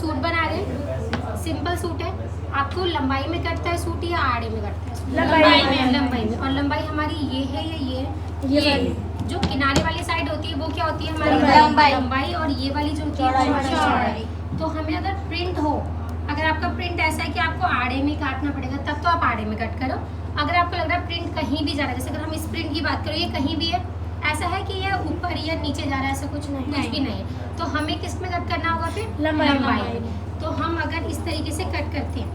Suit बना रहे हैं, सिंपल सूट है। आपको लंबाई में कटता है सूट या आड़े में कटता है? लंबाई में। और लंबाई हमारी ये है या ये वाली? जो किनारे वाली साइड होती है वो क्या होती है हमारी लंबाई, और ये वाली जो होती है हमारी चौड़ाई। तो हमें अगर प्रिंट हो, अगर आपका प्रिंट ऐसा है कि आपको आड़े में काटना पड़ेगा तब तो आप आड़े में कट करो। अगर आपको लग रहा है प्रिंट कहीं भी जा रहा है, जैसे अगर हम इस प्रिंट की बात करें ये कहीं भी है, ऐसा है कि ये ऊपर या नीचे जा रहा है, ऐसा कुछ भी नहीं है, तो हमें किस में कट करना होगा फिर? लंबाई। तो हम अगर इस तरीके से कट करते हैं,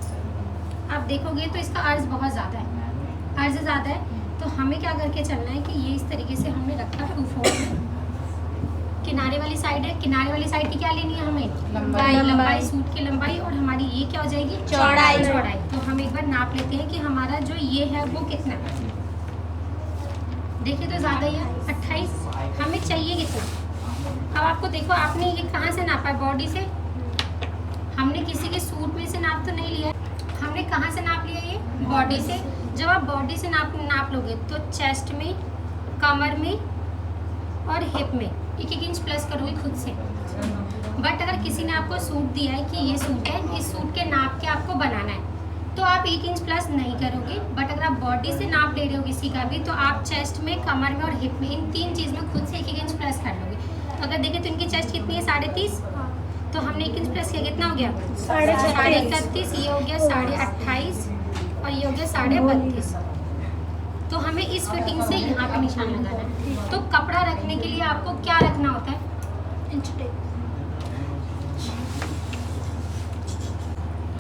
आप देखोगे तो इसका अर्ज बहुत ज़्यादा है, तो हमें क्या करके चलना है कि ये इस तरीके से हमने रखा है 2 फोल्ड में। किनारे वाली साइड है, किनारे वाली साइड की क्या लेनी है हमें? लंबाई, सूट की लंबाई, और हमारी ये क्या हो जाएगी? चौड़ाई। तो हम एक बार नाप लेते हैं कि हमारा जो ये है वो कितना है। देखिए तो ज़्यादा ही है, 28। हमें चाहिए कितना? अब आपको देखो, आपने ये कहाँ से नापा है? बॉडी से। हमने किसी के सूट में से नाप तो नहीं लिया, हमने कहाँ से नाप लिया? ये बॉडी से। जब आप बॉडी से नाप लोगे तो चेस्ट में, कमर में और हिप में 1-1 इंच प्लस करोगे खुद से। बट अगर किसी ने आपको सूट दिया है कि ये सूट है, इस सूट के नाप के आपको बनाना है, तो आप 1 इंच प्लस नहीं करोगे। बट अगर आप बॉडी से नाप ले रहे हो किसी का भी, तो आप चेस्ट में, कमर में और हिप में, इन 3 चीज़ में खुद से 1-1 इंच प्लस कर लोगे। तो अगर देखें तो इनकी चेस्ट कितनी है? 30.5। तो हमने 1 इंच प्लस किया, कितना हो गया? 31.5। ये हो गया 28.5 और ये हो गया 32.5। तो हमें इस फिटिंग से यहाँ पे निशान लगाना है। तो कपड़ा रखने के लिए आपको क्या रखना होता है? Inch tape.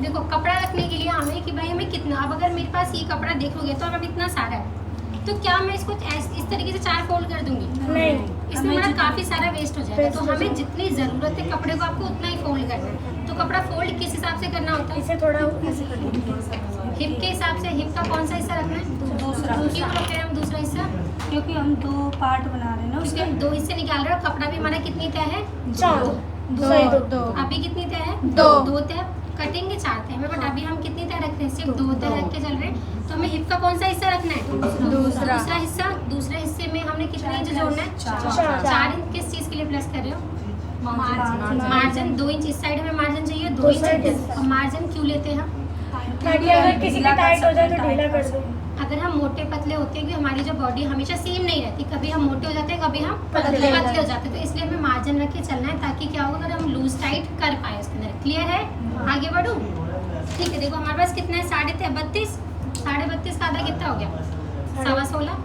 देखो, कपड़ा रखने के लिए हमें कि भाई हमें कितना, अब अगर मेरे पास ये कपड़ा देखोगे तो अब इतना सारा है, तो क्या मैं इसको इस तरीके से 4 फोल्ड कर दूंगी? नहीं, इसमें हमारा काफ़ी सारा वेस्ट हो जाएगा। तो हमें जितनी ज़रूरत है कपड़े को आपको उतना ही फोल्ड करना है। तो कपड़ा फोल्ड किस हिसाब से करना होता है? इसे थोड़ा ऐसे करना, हिप के हिसाब से। हिप का कौन सा हिस्सा रखना है? दूसरा। क्यों रखते हैं हम दूसरा हिस्सा? क्योंकि हम 2 पार्ट बना रहे हैं ना, क्योंकि हम 2 हिस्से निकाल रहे हैं। कपड़ा भी हमारा कितनी तय है? 2। अभी कितनी तय है? 2 तय। कटेंगे 4 तय में, बट अभी हम कितनी तय रख रहे हैं? सिर्फ 2 तय रख के चल रहे हैं। तो हमें हिप का कौन सा हिस्सा रखना है? दूसरा हिस्सा। दूसरे हिस्से में हमने कितने इंच जोड़ना है? 4 इंच। किस चीज़ के लिए प्लस कर रहे हो? मार्जिन। 2 इंच इस साइड हमें मार्जिन चाहिए, 2 इंच। और मार्जिन क्यों लेते हैं हम? ताकि अगर किसी का टाइट हो जाए तो ढीला कर दो। अगर हम मोटे पतले होते हैं, क्योंकि हमारी जो बॉडी हमेशा सेम नहीं रहती, कभी हम मोटे हो जाते हैं, कभी हम पतले हो जाते हैं, तो इसलिए हमें मार्जिन रख के चलना है, ताकि क्या होगा अगर हम लूज टाइट कर पाए उसके अंदर। क्लियर है? आगे बढ़ूँ? ठीक है। देखो हमारे पास कितना है? 32.5। 32.5 का आधा कितना हो गया? 16.25।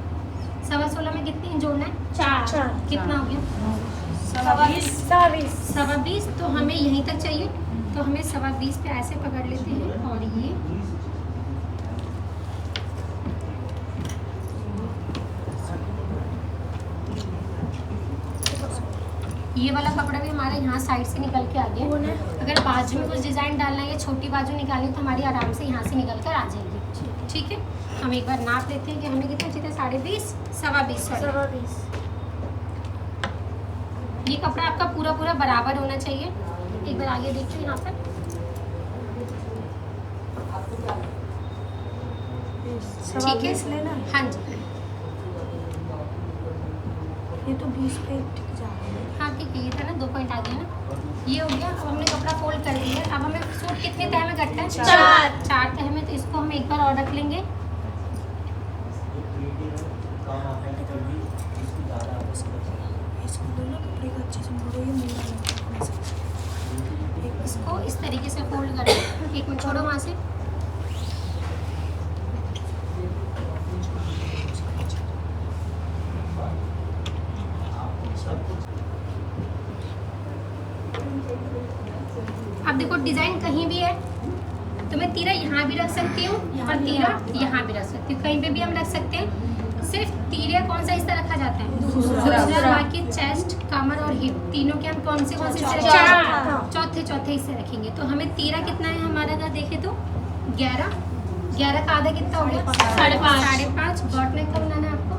16.25 में कितनी इंच जोड़ना है? 4। कितना हो गया? 20। तो हमें यहीं तक चाहिए, तो हमें 20 पे ऐसे पकड़ लेते हैं, और ये वाला कपड़ा भी हमारा यहाँ साइड से निकल के आ गया। अगर बाजू में कुछ डिज़ाइन डालना है या छोटी बाजू निकाली तो हमारी आराम से यहाँ से निकल कर आ जाएगी। ठीक है, हम एक बार नाप लेते हैं कि हमें कितना चाहिए? 20.5, 20.25। ये कपड़ा आपका पूरा बराबर होना चाहिए। एक बार आगे देखिए यहाँ पर, ठीक है। हाँ जी, ये तो 20 पे टिक जाएगा। हाँ ठीक है, ये था ना 2 पॉइंट आ गया ना, ये हो गया। अब हमने कपड़ा फोल्ड कर दिया। अब हमें सूट कितने तह में कटना है? 4 तह में। तो इसको हम एक बार और रख लेंगे। इसको इस तरीके से फोल्ड कर, 1 मिनट छोड़ो वहाँ से। अब देखो डिज़ाइन कहीं भी है तो मैं तीरा यहाँ भी रख सकती हूँ और तीरा यहाँ भी रख सकती हूँ, कहीं पे भी हम रख सकते हैं। सिर्फ तीरे कौन सा हिस्सा रखा जाता है? दूसरा। बाकी चेस्ट, कमर और हिप तीनों के हम कौन से हिस्से? चौथे हिस्से रखेंगे। तो हमें तीरा कितना है हमारा? अगर देखें तो 11 का आधा कितना हो गया? 5.5। बॉट नेक का बनाना है आपको।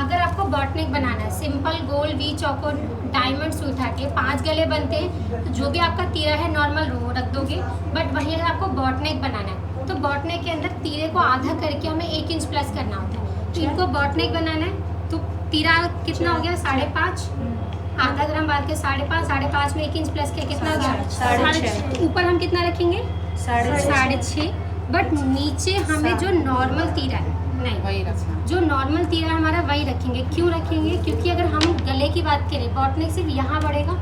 अगर आपको बॉट नेक बनाना है, सिंपल गोल वी चौकोर डायमंड स्वीट हार्ट के 5 गले बनते हैं, तो जो भी आपका तीरा है नॉर्मल वो रख दोगे। बट वहीं अगर आपको बॉट नेक बनाना है तो बॉट नेक के अंदर तीरे को आधा करके हमें 1 इंच प्लस करना होता है। तो इनको बॉट नेक बनाना है तो तीरा कितना हो गया? 5.5। आधा ग्राम बाल के 5.5, 5.5 में 1 इंच प्लस के कितना हो गया? 6.5। ऊपर हम कितना रखेंगे? 6.5। बट नीचे हमें जो नॉर्मल तीरा है, नहीं वही रखना। जो नॉर्मल तीरा है हमारा वही रखेंगे। क्यों रखेंगे? क्योंकि अगर हम गले की बात करें, बॉट नेक सिर्फ यहाँ बढ़ेगा,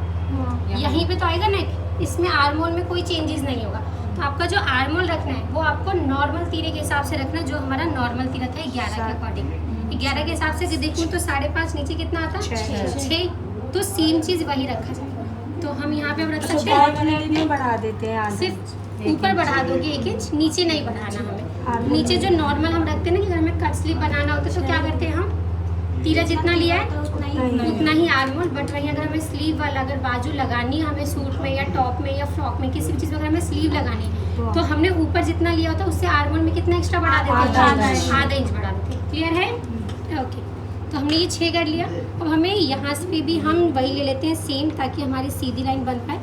यहीं पे तो आएगा नेक, इसमें आर्मोल में कोई चेंजेस नहीं होगा। तो आपका जो आर्मोल रखना है वो आपको नॉर्मल तीरे के हिसाब से रखना है, जो हमारा नॉर्मल तीरा था 11 के अकॉर्डिंग। 11 के हिसाब से देखूँ तो 5.5, नीचे कितना आता? 6। तो सेम चीज़ वही रखा जाएगा। तो हम यहाँ पे अब रख सकते हैं, बढ़ा देते हैं, सिर्फ ऊपर बढ़ा दोगे 1 इंच, नीचे नहीं बढ़ाना हमें। नीचे जो नॉर्मल हम रखते हैं ना कि अगर हमें कट स्लीव बनाना होता है तो क्या करते हैं हम? तीरा जितना लिया है उतना ही आर्मोल। बट वहीं अगर हमें स्लीव वाला अगर बाजू लगानी है हमें सूट में या टॉप में या फ्रॉक में किसी भी चीज़ में अगर हमें स्लीव लगानी है तो हमने ऊपर जितना लिया होता है उससे आर्मोल में कितना एक्स्ट्रा बढ़ा देते हैं? आधा इंच बढ़ा देते हैं। क्लियर है? ओके, तो हमने ये 6 कर लिया। अब हमें यहाँ से भी हम वही ले लेते हैं सेम, ताकि हमारी सीधी लाइन बन पाए।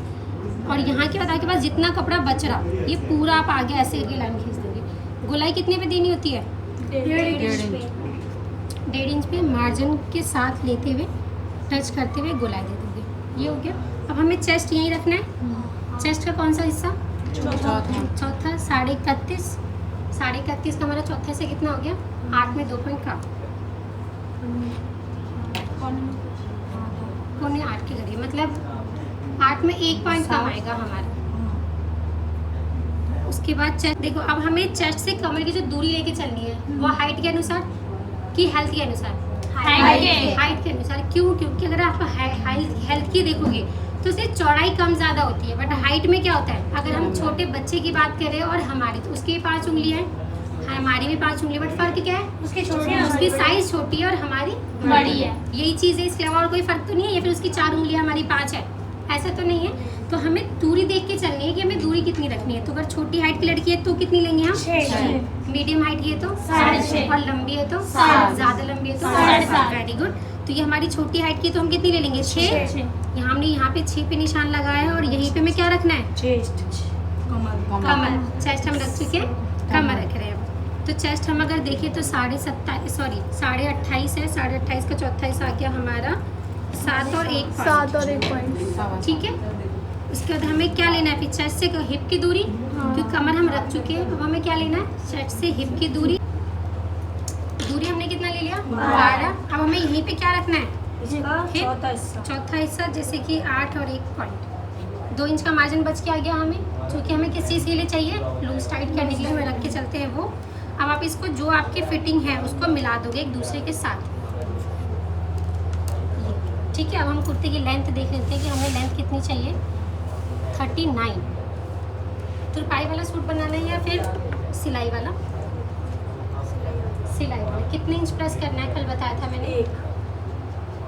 और यहाँ के बाद आपके पास जितना कपड़ा बच रहा ये पूरा आप आगे ऐसे करके लाइन खींच देंगे। गोलाई कितने पे देनी होती है? 1.5 इंच पे मार्जिन के साथ लेते हुए टच करते हुए गोलाई दे दोगे। ये हो गया। अब हमें चेस्ट यहीं रखना है। चेस्ट का कौन सा हिस्सा? चौथा। 31.5। 31.5 का हमारा चौथा से कितना हो गया? 8 में 2 पॉइंट का 8 के करिए, मतलब 8 में 1 पॉइंट कम आएगा हमारा। उसके बाद चेस्ट देखो, अब हमें चेस्ट से कमर की जो दूरी लेके चलनी है वो हाइट के अनुसार कि हेल्थ के अनुसार? हाइट के अनुसार। क्यों? क्योंकि अगर आप हेल्थ की देखोगे तो उससे चौड़ाई कम ज़्यादा होती है, बट हाइट में क्या होता है? अगर हम छोटे बच्चे की बात करें और हमारी, तो उसकी 5 उंगलियाँ हैं, हमारी भी 5 उंगली, बट फर्क क्या है? उसकी साइज छोटी है और हमारी बड़ी है। यही चीज़ है, इसके अलावा और कोई फर्क तो नहीं है। या फिर उसकी 4 उंगलियाँ हमारी 5 है, ऐसा तो नहीं है। तो हमें दूरी देख के चलनी है कि हमें दूरी कितनी रखनी है। तो अगर छोटी हाइट की लड़की है तो कितनी लेंगे हम? 6। मीडियम हाइट की है तो 6.5, और लंबी है तो 7, ज़्यादा लंबी है तो 7.5। Very good. तो ये हमारी छोटी हाइट की, तो हम कितनी ले लेंगे? 6। यहाँ हमने यहाँ पे 6 पे निशान लगाया है और यहीं पे हमें क्या रखना है? कमर। चेस्ट हम रख चुके हैं, कमर रख रहे हैं। तो चेस्ट हम अगर देखें तो 28.5 है। 28.5 का चौथा हिस्सा आ गया हमारा 7 और 1 पॉइंट। ठीक है। उसके बाद हमें क्या लेना है? फिर चेस्ट से हिप की दूरी, क्योंकि कमर हम रख चुके हैं। अब हमें क्या लेना है? चेस्ट से हिप की दूरी हमने कितना ले लिया? 12। अब हमें यहीं पे क्या रखना है? चौथा हिस्सा, जैसे कि 8 और 1 पॉइंट। 2 इंच का मार्जिन बच के आ गया हमें, जो कि हमें किस चीज़ के लिए चाहिए? लूज टाइट करने के लिए हमें रख के चलते हैं वो। अब आप इसको जो आपकी फिटिंग है उसको मिला दोगे एक दूसरे के साथ। ठीक है। अब हम कुर्ते की लेंथ देख लेते हैं कि हमें लेंथ कितनी चाहिए। 39। तुरपाई वाला सूट बनाना है या फिर सिलाई वाला? सिलाई वाला। कितने इंच प्रेस करना है? कल बताया था मैंने।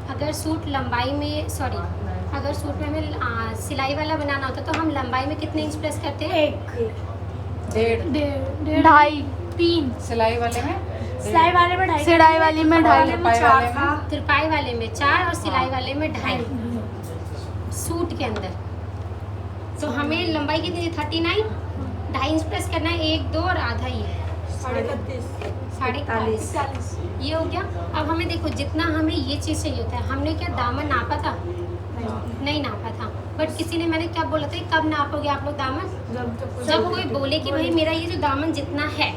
अगर सूट लंबाई में, अगर सूट में हमें सिलाई वाला बनाना होता तो हम लंबाई में कितने इंच प्रेस करते हैं? 1, 1.5, 2.5, 3। सिलाई वाले में 2.5, सिलाई वाली में 2.5, तुरपाई वाले में 4 और सिलाई वाले में 2.5 सूट के अंदर। तो हमें लंबाई कितनी है? 39। 2.5 इंच प्रेस करना है, 1, 2 और आधा ये 41. ये हो गया। अब हमें देखो जितना हमें ये चीज़ चाहिए होता है, हमने क्या दामन नापा था? नहीं नापा था। बट किसी ने, मैंने क्या बोला था, कब नापोगे आप लोग दामन? जब कोई बोले कि भाई मेरा ये जो दामन जितना है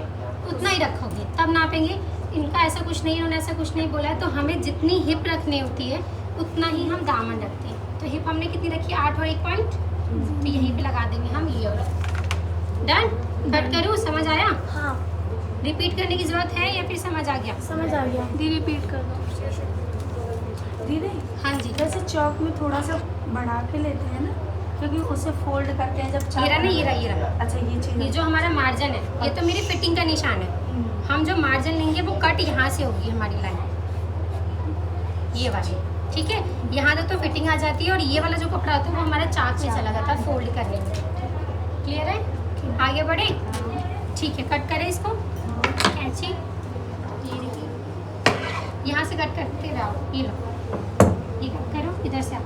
उतना ही रखोगे तब नापेंगे। इनका ऐसा कुछ नहीं, इन्होंने ऐसा कुछ नहीं बोला है। तो हमें जितनी हिप रखनी होती है उतना ही हम दामन रखते हैं। तो हिप हमने कितनी रखी? 8 और 1 पॉइंट। तो यहीं पे लगा देंगे हम ये। डन? कट करूँ? समझ आया? हाँ। रिपीट करने की जरूरत है या फिर समझ आ गया? समझ आ गया। दी रिपीट कर दो। दीदी, हाँ जी। जैसे चौक में थोड़ा सा बढ़ा के लेते हैं ना, क्योंकि उसे फोल्ड करते हैं जब ये रहा नहीं, ये रहा। अच्छा, ये चीज़ ये जो हमारा मार्जिन है ये तो मेरी फिटिंग का निशान है। हम जो मार्जिन लेंगे वो कट यहाँ से होगी हमारी लाइन, ये वाली। ठीक है। यहाँ तक तो फिटिंग आ जाती है और ये वाला जो कपड़ा होता है वो हमारा चाक में चला जाता है फोल्ड करने में। क्लियर है? आगे बढ़े? ठीक है। कट करें इसको, कैंची ये देखिए, यहाँ से कट करते रहो। ये लो, ये कट करो इधर से। आप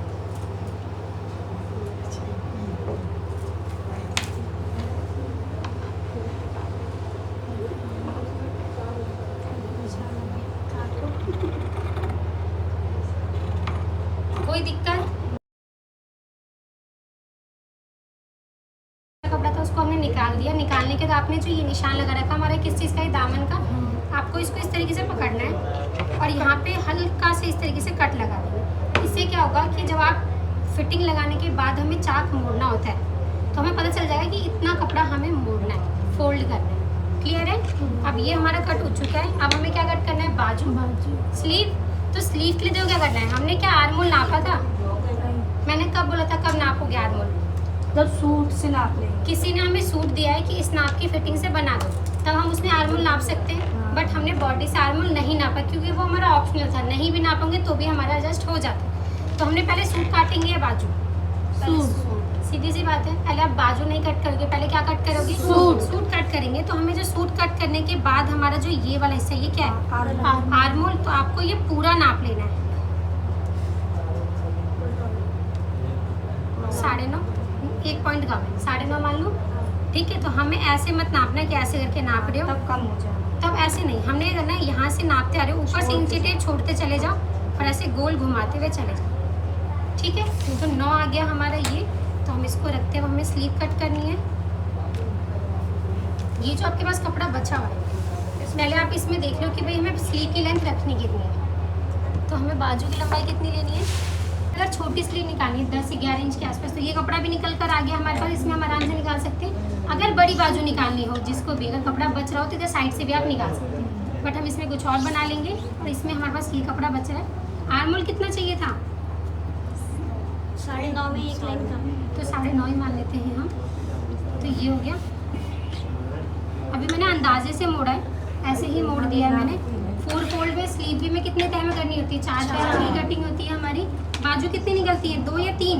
कोई दिक्कत? इसको हमने निकाल दिया। निकालने के बाद आपने जो ये निशान लगा रखा हमारा किस चीज़ का है, दामन का, आपको इसको इस तरीके से पकड़ना है और यहाँ पे हल्का से इस तरीके से कट लगा देंगे। इससे क्या होगा कि जब आप फिटिंग लगाने के बाद हमें चाक मोड़ना होता है तो हमें पता चल जाएगा कि इतना कपड़ा हमें मोड़ना है, फोल्ड करना है। क्लियर है? अब ये हमारा कट हो चुका है। अब हमें क्या कट करना है, बाजू। स्लीव, तो स्लीव के लिए देखो क्या करना है, हमने क्या आर्मोल नापा था? मैंने कब बोला था, कब नापोगे आर्मोल? जब सूट से नाप लेंगे। किसी ने हमें सूट दिया है कि इस नाप की फिटिंग से बना दो, तब हम उसमें आर्मोल नाप सकते हैं। बट हमने बॉडी से आर्मोल नहीं नापा क्योंकि वो हमारा ऑप्शनल था। नहीं भी नापेंगे तो भी हमारा एडजस्ट हो जाता है। तो हमने पहले सूट काटेंगे या बाजू? सूट। सीधी सी बात है, पहले आप बाजू नहीं कट करोगे, पहले क्या कट करोगे? सूट कट करेंगे। तो हमें जो सूट कट करने के बाद हमारा जो ये वाला हिस्सा, ये क्या है, आर्मोल। तो आपको ये पूरा नाप लेना है। 9.5, 1 पॉइंट कम है, 9.5 मान लो। ठीक है, तो हमें ऐसे मत नापना कि ऐसे करके नाप रहे हो, तब कम हो जाएगा। तब ऐसे नहीं, हमने करना है यहाँ से नापते आ रहे हो, ऊपर से इंची टेप छोड़ते चले जाओ और ऐसे गोल घुमाते हुए चले जाओ। ठीक है, तो 9 आ गया हमारा ये। तो हम इसको रखते हुए हमें स्लीव कट करनी है। ये जो आपके पास कपड़ा बचा हुआ है, पहले आप इसमें देख लो कि भाई हमें स्लीव की लेंथ रखनी कितनी है। तो हमें बाजू की लंबाई कितनी लेनी है? अगर छोटी स्लीव निकालनी है 10-11 इंच के आसपास, तो ये कपड़ा भी निकल कर आ गया हमारे पास, इसमें हम आराम से निकाल सकते हैं। अगर बड़ी बाजू निकालनी हो, जिसको भी अगर कपड़ा बच रहा हो तो इधर साइड से भी आप निकाल सकते हैं। बट हम इसमें कुछ और बना लेंगे और इसमें हमारे पास ये कपड़ा बच रहा है। आर्मोल कितना चाहिए था? 9.5 में एक लाइन कम। तो 9.5 ही मान लेते हैं हम। तो ये हो गया। अभी मैंने अंदाजे से मोड़ा है, ऐसे ही मोड़ दिया है मैंने। 4 फोल्ड में स्लीव भी में कितने तह में करनी होती है? 4 तह की कटिंग होती है हमारी। बाजू कितनी निकलती है, 2 या 3?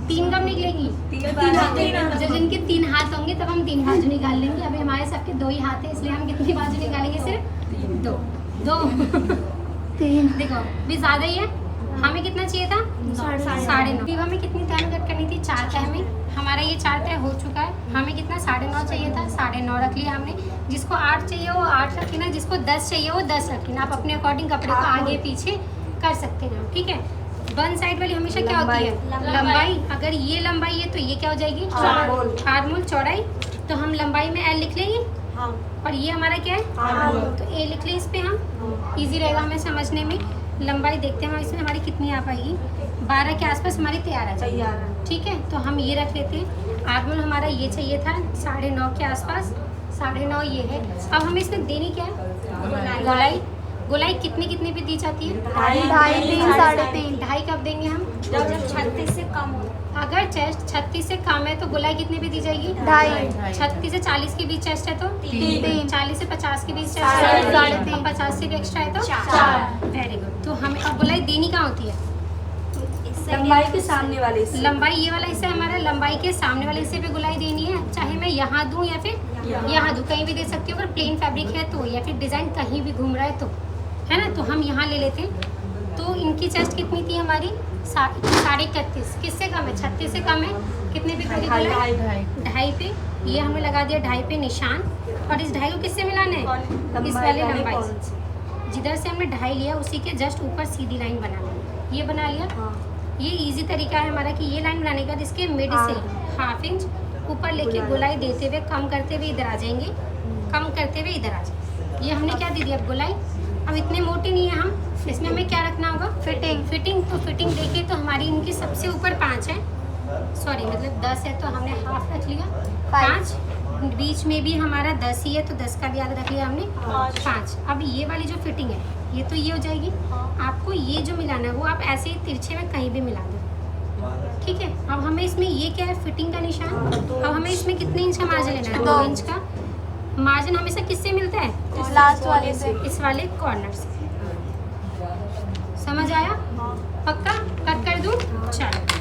3 कब निकलेगी? 3 जब जिनके 3 हाथ होंगे तब हम 3 बाजू निकाल लेंगे। अभी हमारे सबके 2 ही हाथ है, इसलिए हम कितनी बाजू निकालेंगे? सिर्फ 2। 3 देखो भी ज्यादा ही है। हमें कितना चाहिए था? 9.5। हमें कितनी तह में कट करनी थी? 4 तह में। हमारा ये 4 तह हो चुका है। हमें कितना 9.5 चाहिए था, 9.5 रख लिया हमने। जिसको 8 चाहिए वो 8 रख लेना, जिसको 10 चाहिए वो 10 रख लेना। आप अपने अकॉर्डिंग कपड़े को आगे पीछे कर सकते हैं। ठीक है, वन साइड वाली हमेशा क्या होती है? लंबाई। अगर ये लंबाई है तो ये क्या हो जाएगी? आर्मोल। चौड़ाई, तो हम लंबाई में L लिख लेंगे। और ये हमारा क्या है? तो A लिख लें इस पे हम, इजी रहेगा हमें समझने में। लंबाई देखते हैं हम इसमें हमारी कितनी आ पाएगी। 12 के आसपास हमारी तैयार आ जाएगी। ठीक है, तो हम ये रख लेते हैं। आर्मोल हमारा ये चाहिए था 9.5 के आसपास, 9.5 ये है। अब हमें इसमें देनी क्या है? गोलाई। गोलाई कितनी भी दी जाती है? 2.5, 3, 3.5। 2.5 कब देंगे हम? जब 36 से कम हो। अगर चेस्ट 36 से कम है तो गोलाई कितने भी दी जाएगी? 2.5। 36 से 40 के बीच चेस्ट है तो 3। 40 से 50 के बीच चेस्ट है 3.5। 50 से भी एक्स्ट्रा है तो 4। Very good. तो हमें अब गोलाई देनी कहाँ होती है? लंबाई के सामने वाले हिस्से। लंबाई ये वाला हिस्सा हमारा, लंबाई के सामने वाले हिस्से पे गोलाई देनी है। चाहे मैं यहाँ दूँ या फिर यहाँ दूँ, कहीं भी दे सकती हूँ। अगर प्लेन फैब्रिक है तो, या फिर डिज़ाइन कहीं भी घूम रहा है तो, है ना। तो हम यहाँ ले लेते हैं। तो इनकी चेस्ट कितनी थी हमारी? 31.5। किससे कम है? 36 से कम है। कितने पे करी गोलाई? 2.5 पे। ये हमने लगा दिया 2.5 पे निशान। और इस 2.5 को किससे मिलाना है? इस वाले लंबाई से। जिधर से हमने 2.5 लिया उसी के जस्ट ऊपर सीधी लाइन बना ली। ये बना लिया। ये इजी तरीका है हमारा कि ये लाइन बनाने के बाद इसके मिड से 1/2 इंच ऊपर लेके गोलाई देते हुए कम करते हुए इधर आ जाएंगे, कम करते हुए इधर आ जाएंगे। ये हमने क्या दे दिया? अब गोलाई। अब इतने मोटी नहीं है हम, इसमें हमें क्या रखना होगा? फिटिंग। तो फिटिंग देखिए तो हमारी इनकी सबसे ऊपर 5 है, सॉरी मतलब 10 है तो हमने हाफ रख लिया। 5 बीच में भी हमारा 10 ही है तो 10 का भी याद रख लिया हमने 5। अब ये वाली जो फिटिंग है ये तो ये हो जाएगी। आपको ये जो मिलाना है वो आप ऐसे ही तिरछे में कहीं भी मिला दो। ठीक है, अब हमें इसमें ये क्या है? फिटिंग का निशान। अब हमें इसमें कितने इंच का मार्जिन लेना है? 2 इंच का। मार्जिन हमेशा किससे मिलता है? लास्ट वाले से। इस वाले कॉर्नर से। समझ आया? पक्का? कट कर दूँ? चलो।